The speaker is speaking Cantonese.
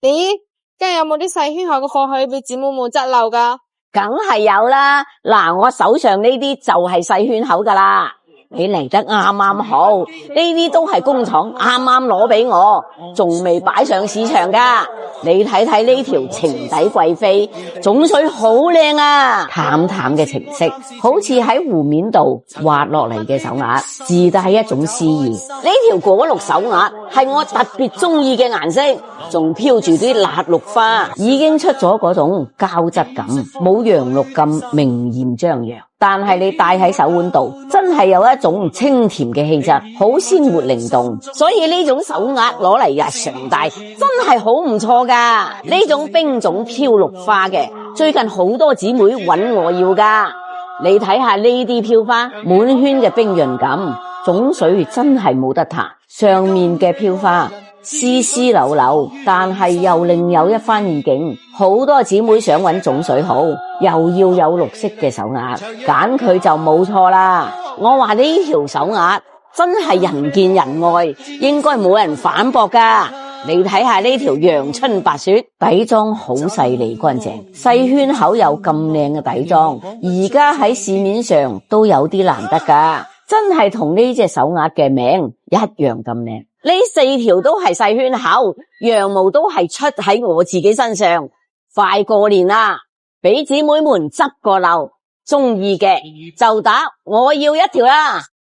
咦，今日有冇啲細圈口嘅貨可以俾姊妹們執漏噶？梗係有啦，嗱，我手上呢啲就係細圈口噶啦。你嚟得啱啱好，呢啲都係工廠啱啱攞俾我，仲未擺上市場噶。你睇睇呢條情底貴妃，種水好靚啊，淡淡嘅情色，好似喺湖面度滑落嚟嘅手鐲，自帶一種詩意。呢條果綠手鐲係我特別中意嘅顏色，仲飄住啲辣綠花，已經出咗嗰種膠質感，冇洋綠咁明豔張揚。但係你戴喺手腕度，真係有一種清甜嘅氣質，好鮮活靈動。所以呢種手鐲攞嚟日常戴，真係好唔錯噶。呢種冰種飄綠花嘅，最近好多姊妹揾我要噶。你睇下呢啲飄花，滿圈嘅冰潤感，種水真係冇得彈。上面嘅飄花絲絲縷縷，但係又另有一番意境。好多姊妹想揾種水好，又要有綠色嘅手鐲，揀佢就冇錯啦。我話呢條手鐲真係人見人愛，應該冇人反駁噶。你睇下呢條陽春白雪，底裝好細膩乾淨，細圈口有咁靚嘅底裝，而家喺市面上都有啲難得噶，真係同呢隻手鐲嘅名一樣咁靚。呢4條都係細圈口，羊毛都係出喺我自己身上。快過年啦，俾姊妹們執個漏，中意嘅就打我要一條啦。